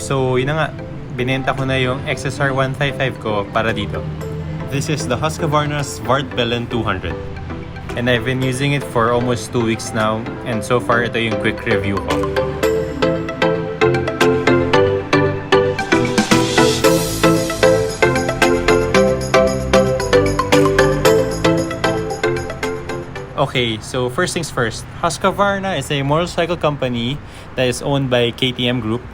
So yun na nga, binenta ko na yung XSR 155 ko para dito. This is the Husqvarna Svartpilen 200. And I've been using it for almost 2 weeks now, and so far ito yung quick review ko. Okay, so first things first, Husqvarna is a motorcycle company that is owned by KTM Group.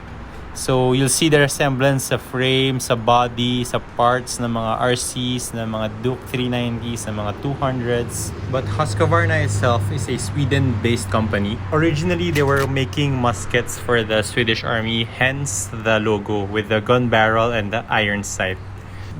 So you'll see the resemblance sa frame, sa body, sa parts ng mga RCs, ng mga Duke 390s, ng mga 200s. But Husqvarna itself is a Sweden-based company. Originally, they were making muskets for the Swedish Army, hence the logo with the gun barrel and the iron sight.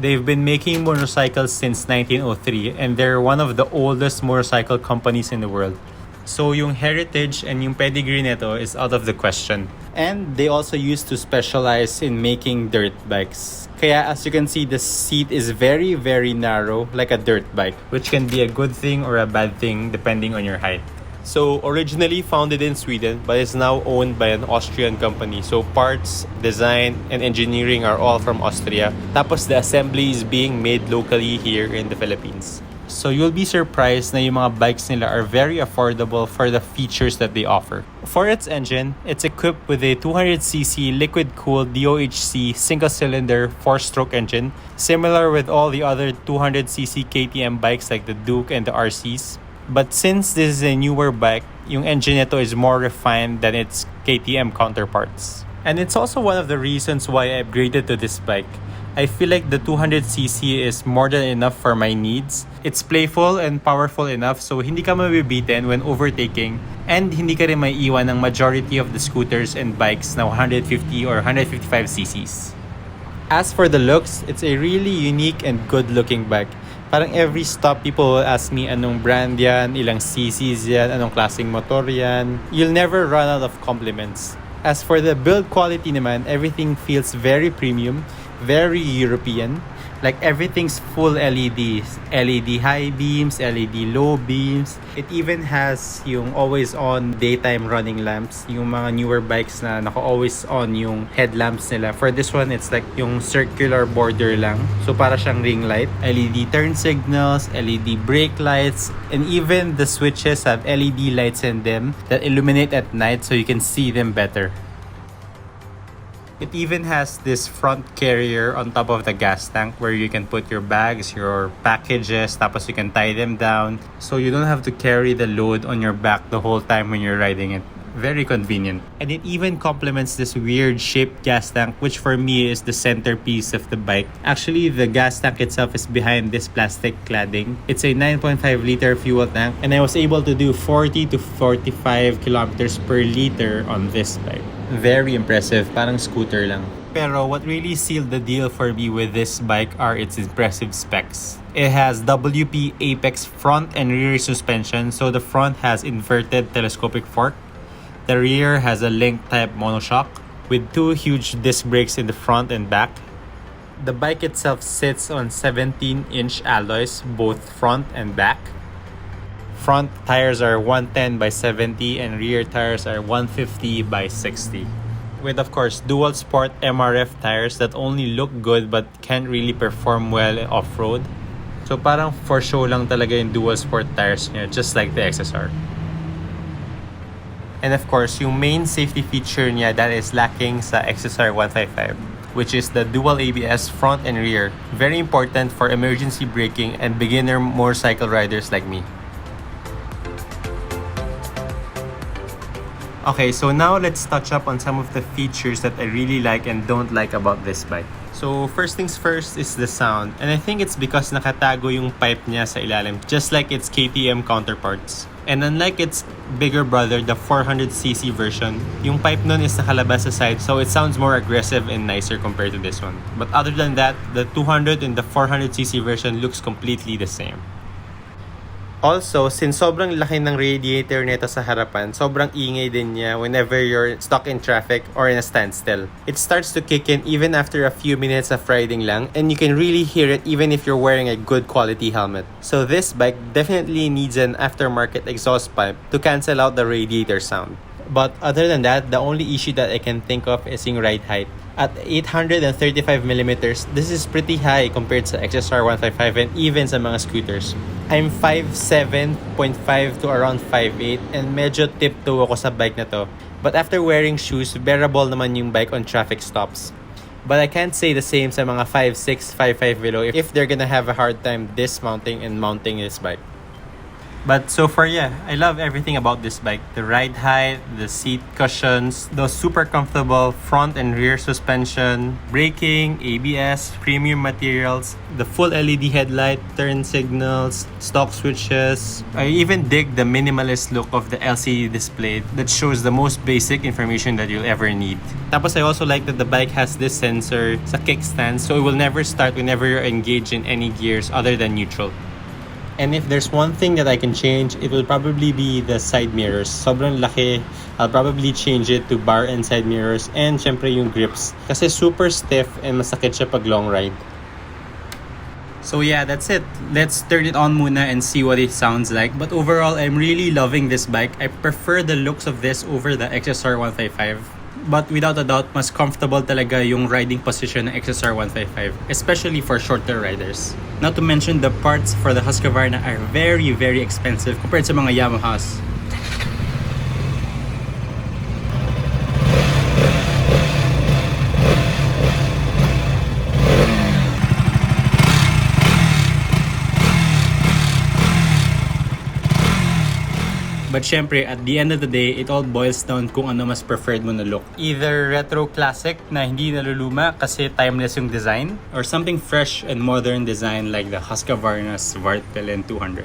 They've been making motorcycles since 1903 and they're one of the oldest motorcycle companies in the world. So yung heritage and yung pedigree nito is out of the question. And they also used to specialize in making dirt bikes. Kaya as you can see, the seat is very, very narrow, like a dirt bike, which can be a good thing or a bad thing depending on your height. So originally founded in Sweden, but is now owned by an Austrian company. So parts, design, and engineering are all from Austria. Tapos the assembly is being made locally here in the Philippines. So you'll be surprised na yung mga bikes nila are very affordable for the features that they offer. For its engine, it's equipped with a 200cc liquid-cooled DOHC single-cylinder 4-stroke engine, similar with all the other 200cc KTM bikes like the Duke and the RCs. But since this is a newer bike, yung engine nito is more refined than its KTM counterparts. And it's also one of the reasons why I upgraded to this bike. I feel like the 200cc is more than enough for my needs. It's playful and powerful enough so hindi ka mabibitin when overtaking and hindi ka rin maiiwan ng majority of the scooters and bikes na 150 or 155cc's. As for the looks, it's a really unique and good-looking bike. Parang every stop, people will ask me anong brand yan, ilang cc's yan, anong klaseng motor yan. You'll never run out of compliments. As for the build quality naman, everything feels very premium, very European. Like everything's full LEDs. LED high beams, LED low beams. It even has yung always on daytime running lamps. Yung mga newer bikes na naka-always on yung headlamps nila. For this one, it's like yung circular border lang. So para siyang ring light. LED turn signals, LED brake lights, and even the switches have LED lights in them that illuminate at night so you can see them better. It even has this front carrier on top of the gas tank where you can put your bags, your packages, tapos you can tie them down. So you don't have to carry the load on your back the whole time when you're riding it. Very convenient. And it even complements this weird shaped gas tank, which for me is the centerpiece of the bike. Actually, the gas tank itself is behind this plastic cladding. It's a 9.5 liter fuel tank and I was able to do 40 to 45 kilometers per liter on this bike. Very impressive, parang scooter lang. Pero what really sealed the deal for me with this bike are its impressive specs. It has WP Apex front and rear suspension, so the front has inverted telescopic fork. The rear has a link type monoshock with 2 huge disc brakes in the front and back. The bike itself sits on 17-inch alloys, both front and back. Front tires are 110 by 70 and rear tires are 150 by 60. With of course dual sport MRF tires that only look good but can't really perform well off-road. So parang for show lang talaga yung dual sport tires niya, just like the XSR. And of course, yung main safety feature niya that is lacking sa XSR 155, which is the dual ABS front and rear. Very important for emergency braking and beginner motorcycle riders like me. Okay, so now let's touch up on some of the features that I really like and don't like about this bike. So first things first is the sound. And I think it's because nakatago yung pipe niya sa ilalim, just like its KTM counterparts. And unlike its bigger brother, the 400cc version, yung pipe nun is nakalabas sa side, so it sounds more aggressive and nicer compared to this one. But other than that, the 200 and the 400cc version looks completely the same. Also, since sobrang laki ng radiator nito sa harapan, sobrang ingay din niya whenever you're stuck in traffic or in a standstill. It starts to kick in even after a few minutes of riding lang, and you can really hear it even if you're wearing a good quality helmet. So this bike definitely needs an aftermarket exhaust pipe to cancel out the radiator sound. But other than that, the only issue that I can think of is yung ride height. At 835 millimeters, this is pretty high compared sa XSR 155 and even sa mga scooters. I'm 5'7.5 to around 5'8 and medyo tiptoe ako sa bike na to. But after wearing shoes, bearable naman yung bike on traffic stops. But I can't say the same sa mga 5'6", 5'5" below if they're gonna have a hard time dismounting and mounting this bike. But so far, yeah, I love everything about this bike. The ride height, the seat cushions, those super comfortable front and rear suspension, braking, ABS, premium materials, the full LED headlight, turn signals, stock switches. I even dig the minimalist look of the LCD display that shows the most basic information that you'll ever need. Tapos I also like that the bike has this sensor sa kickstand, so it will never start whenever you're engaged in any gears other than neutral. And if there's one thing that I can change, it will probably be the side mirrors. Sobrang laki. I'll probably change it to bar and side mirrors and syempre yung grips. Kasi super stiff and masakit siya pag long ride. So yeah, that's it. Let's turn it on muna and see what it sounds like. But overall, I'm really loving this bike. I prefer the looks of this over the XSR 155. But without a doubt, mas comfortable talaga yung riding position ng XSR 155, especially for shorter riders. Not to mention, the parts for the Husqvarna are very, very expensive compared sa mga Yamahas. But syempre, at the end of the day, it all boils down kung ano mas preferred mo na look. Either retro classic na hindi naluluma kasi timeless yung design, or something fresh and modern design like the Husqvarna Svartpilen 200.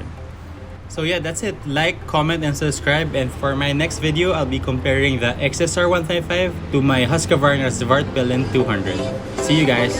So yeah, that's it. Like, comment, and subscribe. And for my next video, I'll be comparing the XSR 155 to my Husqvarna Svartpilen 200. See you guys!